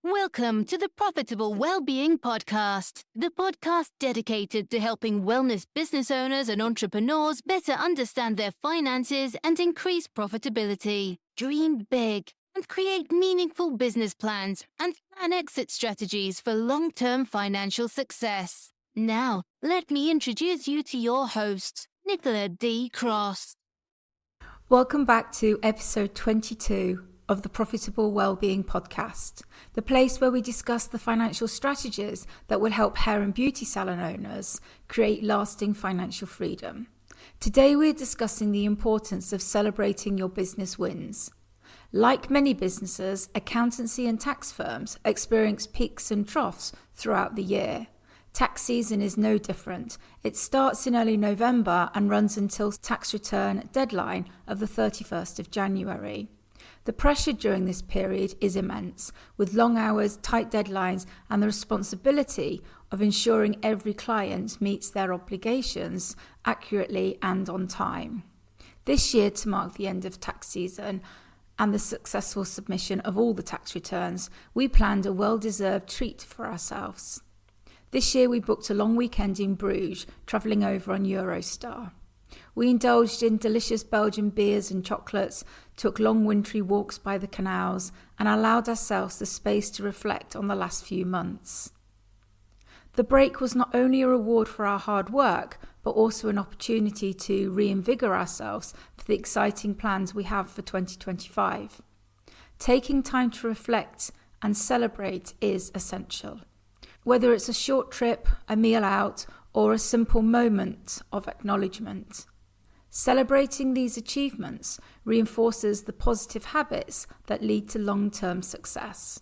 Welcome to the Profitable Wellbeing Podcast, the podcast dedicated to helping wellness business owners and entrepreneurs better understand their finances and increase profitability, dream big, and create meaningful business plans and plan exit strategies for long-term financial success. Now, let me introduce you to your hosts, Nicola D. Cross. Welcome back to episode 22 of the Profitable Wellbeing Podcast, the place where we discuss the financial strategies that will help hair and beauty salon owners create lasting financial freedom. Today we're discussing the importance of celebrating your business wins. Like many businesses, accountancy and tax firms experience peaks and troughs throughout the year. Tax season is no different. It starts in early November and runs until tax return deadline of the 31st of January. The pressure during this period is immense, with long hours, tight deadlines, and the responsibility of ensuring every client meets their obligations accurately and on time. This year, to mark the end of tax season and the successful submission of all the tax returns, we planned a well-deserved treat for ourselves. This year we booked a long weekend in Bruges, travelling over on Eurostar. We indulged in delicious Belgian beers and chocolates, took long wintry walks by the canals, and allowed ourselves the space to reflect on the last few months. The break was not only a reward for our hard work, but also an opportunity to reinvigorate ourselves for the exciting plans we have for 2025. Taking time to reflect and celebrate is essential. Whether it's a short trip, a meal out, or a simple moment of acknowledgement. Celebrating these achievements reinforces the positive habits that lead to long-term success.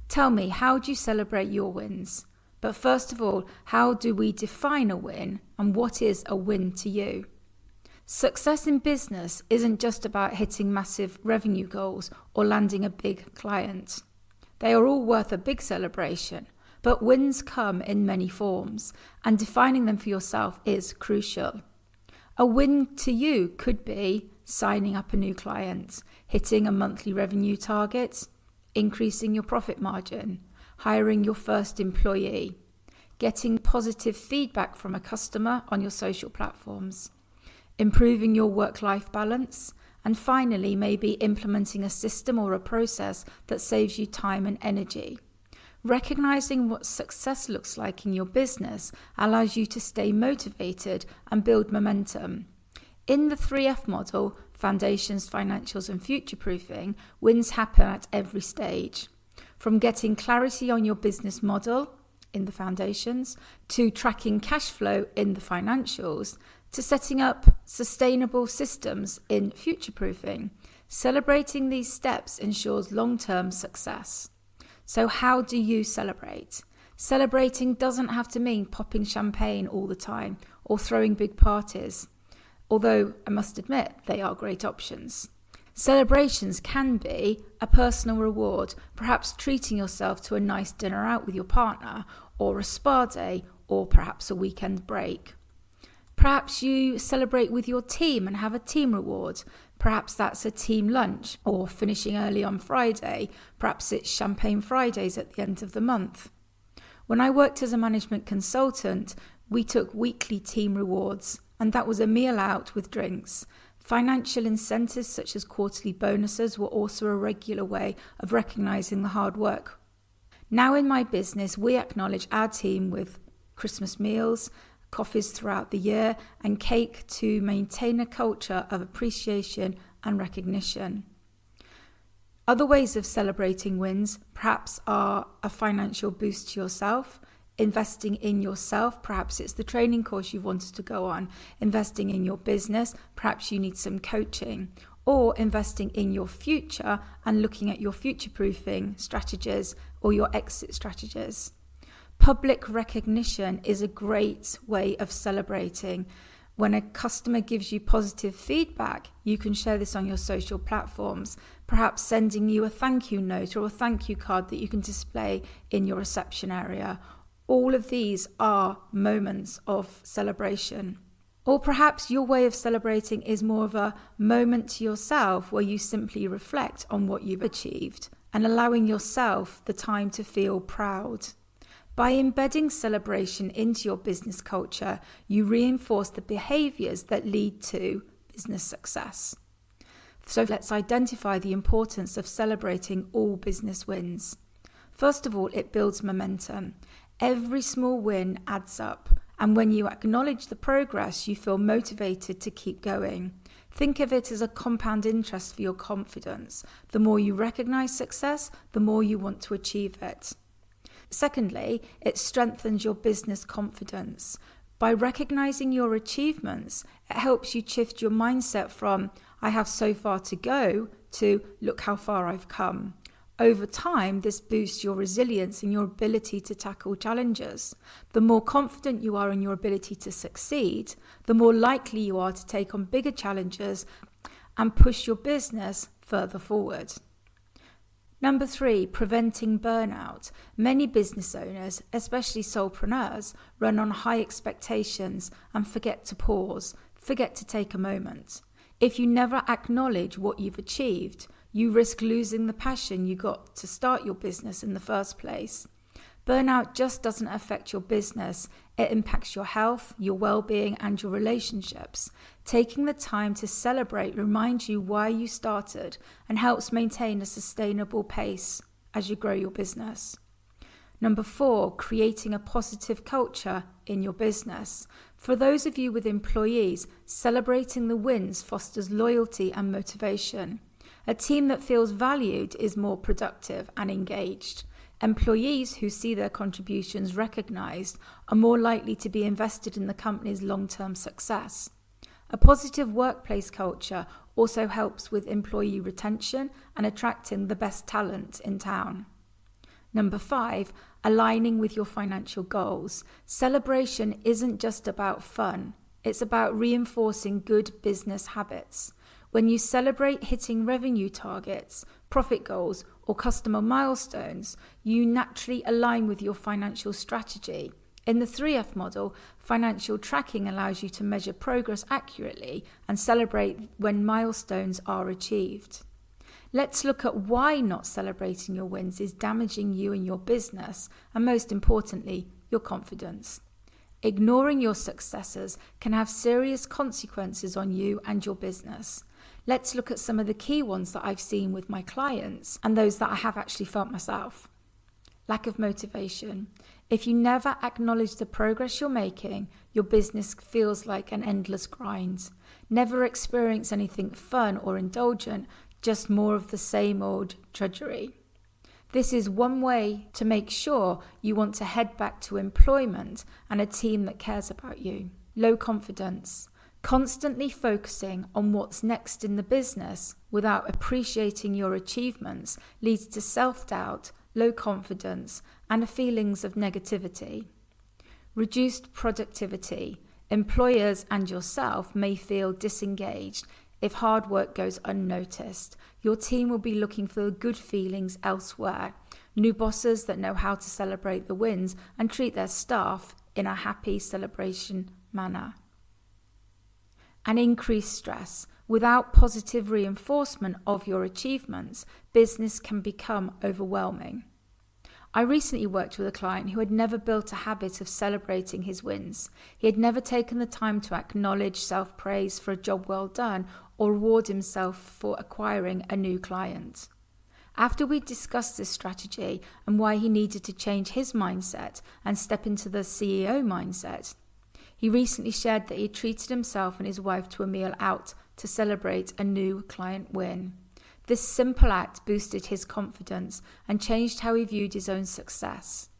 Tell me, how do you celebrate your wins? But first of all, how do we define a win, and what is a win to you? Success in business isn't just about hitting massive revenue goals or landing a big client. They are all worth a big celebration. But wins come in many forms, and defining them for yourself is crucial. A win to you could be signing up a new client, hitting a monthly revenue target, increasing your profit margin, hiring your first employee, getting positive feedback from a customer on your social platforms, improving your work-life balance, and finally maybe implementing a system or a process that saves you time and energy. Recognizing what success looks like in your business allows you to stay motivated and build momentum. In the 3F model, foundations, financials, and future-proofing, wins happen at every stage. From getting clarity on your business model in the foundations, to tracking cash flow in the financials, to setting up sustainable systems in future-proofing. Celebrating these steps ensures long-term success. So how do you celebrate? Celebrating doesn't have to mean popping champagne all the time or throwing big parties, although I must admit they are great options. Celebrations can be a personal reward, perhaps treating yourself to a nice dinner out with your partner, or a spa day, or perhaps a weekend break. Perhaps you celebrate with your team and have a team reward. Perhaps that's a team lunch or finishing early on Friday. Perhaps it's Champagne Fridays at the end of the month. When I worked as a management consultant, we took weekly team rewards, and that was a meal out with drinks. Financial incentives such as quarterly bonuses were also a regular way of recognizing the hard work. Now in my business, we acknowledge our team with Christmas meals, coffees throughout the year, and cake to maintain a culture of appreciation and recognition. Other ways of celebrating wins perhaps are a financial boost to yourself, investing in yourself, perhaps it's the training course you wanted to go on, investing in your business, perhaps you need some coaching, or investing in your future and looking at your future-proofing strategies or your exit strategies. Public recognition is a great way of celebrating. When a customer gives you positive feedback, you can share this on your social platforms, perhaps sending you a thank you note or a thank you card that you can display in your reception area. All of these are moments of celebration. Or perhaps your way of celebrating is more of a moment to yourself where you simply reflect on what you've achieved and allowing yourself the time to feel proud. By embedding celebration into your business culture, you reinforce the behaviours that lead to business success. So let's identify the importance of celebrating all business wins. First of all, it builds momentum. Every small win adds up, and when you acknowledge the progress, you feel motivated to keep going. Think of it as a compound interest for your confidence. The more you recognise success, the more you want to achieve it. Secondly, it strengthens your business confidence. By recognising your achievements, it helps you shift your mindset from, I have so far to go, to look how far I've come. Over time, this boosts your resilience and your ability to tackle challenges. The more confident you are in your ability to succeed, the more likely you are to take on bigger challenges and push your business further forward. Number 3, preventing burnout. Many business owners, especially solopreneurs, run on high expectations and forget to pause, forget to take a moment. If you never acknowledge what you've achieved, you risk losing the passion you got to start your business in the first place. Burnout just doesn't affect your business, it impacts your health, your well-being, and your relationships. Taking the time to celebrate reminds you why you started and helps maintain a sustainable pace as you grow your business. Number 4, creating a positive culture in your business. For those of you with employees, celebrating the wins fosters loyalty and motivation. A team that feels valued is more productive and engaged. Employees who see their contributions recognised are more likely to be invested in the company's long-term success. A positive workplace culture also helps with employee retention and attracting the best talent in town. Number 5, aligning with your financial goals. Celebration isn't just about fun, it's about reinforcing good business habits. When you celebrate hitting revenue targets, profit goals, or customer milestones, you naturally align with your financial strategy. In the 3F model, financial tracking allows you to measure progress accurately and celebrate when milestones are achieved. Let's look at why not celebrating your wins is damaging you and your business, and most importantly, your confidence. Ignoring your successes can have serious consequences on you and your business. Let's look at some of the key ones that I've seen with my clients and those that I have actually felt myself. Lack of motivation. If you never acknowledge the progress you're making, your business feels like an endless grind. Never experience anything fun or indulgent, just more of the same old drudgery. This is one way to make sure you want to head back to employment and a team that cares about you. Low confidence. Constantly focusing on what's next in the business without appreciating your achievements leads to self-doubt, low confidence, and feelings of negativity. Reduced productivity. Employers and yourself may feel disengaged if hard work goes unnoticed. Your team will be looking for good feelings elsewhere. New bosses that know how to celebrate the wins and treat their staff in a happy celebration manner. And increased stress. Without positive reinforcement of your achievements, business can become overwhelming. I recently worked with a client who had never built a habit of celebrating his wins. He had never taken the time to acknowledge self-praise for a job well done or reward himself for acquiring a new client. After we discussed this strategy and why he needed to change his mindset and step into the CEO mindset, he recently shared that he treated himself and his wife to a meal out to celebrate a new client win. This simple act boosted his confidence and changed how he viewed his own success.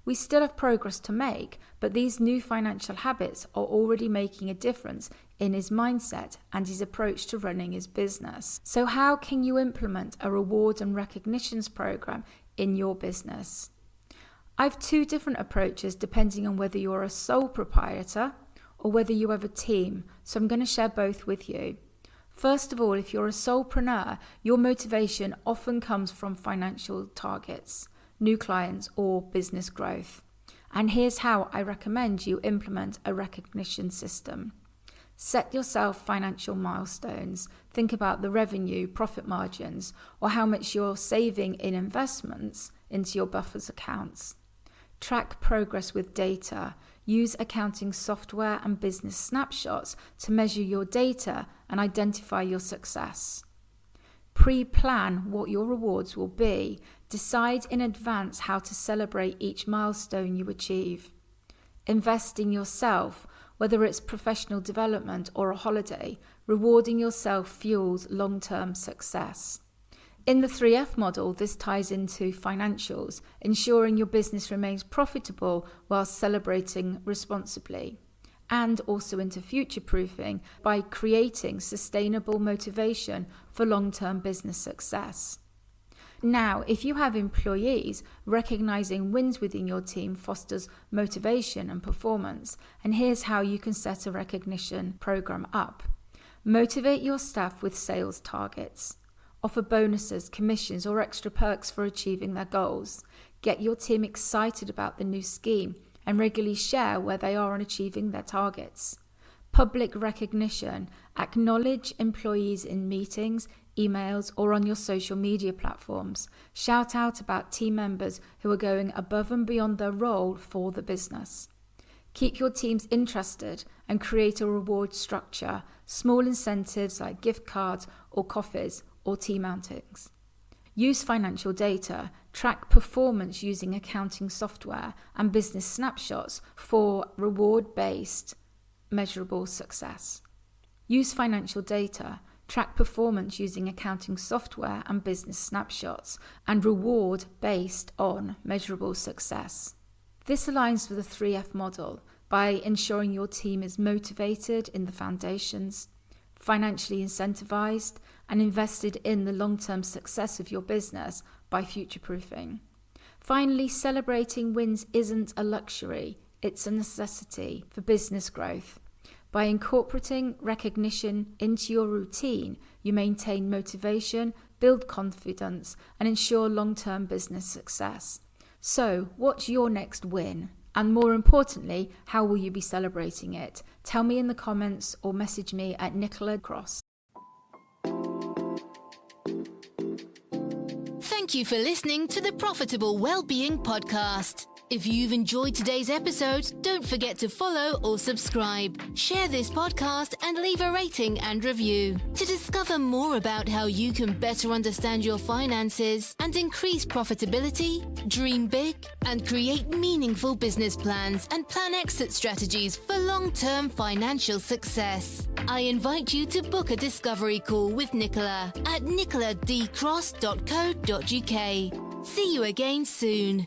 We still have progress to make, but these new financial habits are already making a difference in his mindset and his approach to running his business. So how can you implement a reward and recognitions program in your business? I have 2 different approaches depending on whether you're a sole proprietor or whether you have a team, so I'm going to share both with you. First of all, if you're a solopreneur, your motivation often comes from financial targets, new clients, or business growth. And here's how I recommend you implement a recognition system. Set yourself financial milestones. Think about the revenue, profit margins, or how much you're saving in investments into your buffers accounts. Track progress with data. Use accounting software and business snapshots to measure your data and identify your success. Pre-plan what your rewards will be. Decide in advance how to celebrate each milestone you achieve. Invest in yourself, whether it's professional development or a holiday. Rewarding yourself fuels long-term success. In the 3F model, this ties into financials, ensuring your business remains profitable while celebrating responsibly, and also into future-proofing by creating sustainable motivation for long-term business success. Now, if you have employees, recognizing wins within your team fosters motivation and performance, and here's how you can set a recognition program up. Motivate your staff with sales targets. Offer bonuses, commissions, or extra perks for achieving their goals. Get your team excited about the new scheme and regularly share where they are on achieving their targets. Public recognition. Acknowledge employees in meetings, emails, or on your social media platforms. Shout out about team members who are going above and beyond their role for the business. Keep your teams interested and create a reward structure. Small incentives like gift cards or coffees or team outings. Use financial data. Track performance using accounting software and business snapshots for reward-based measurable success. Use financial data. Track performance using accounting software and business snapshots and reward based on measurable success. This aligns with the 3F model by ensuring your team is motivated in the foundations, financially incentivized, and invested in the long-term success of your business by future-proofing. Finally, celebrating wins isn't a luxury, it's a necessity for business growth. By incorporating recognition into your routine, you maintain motivation, build confidence, and ensure long-term business success. So, what's your next win? And more importantly, how will you be celebrating it? Tell me in the comments or message me at Nicola Cross. Thank you for listening to the Profitable Wellbeing Podcast. If you've enjoyed today's episode, don't forget to follow or subscribe, share this podcast, and leave a rating and review. To discover more about how you can better understand your finances and increase profitability, dream big, and create meaningful business plans and plan exit strategies for long-term financial success, I invite you to book a discovery call with Nicola at nicoladcross.co.uk. See you again soon.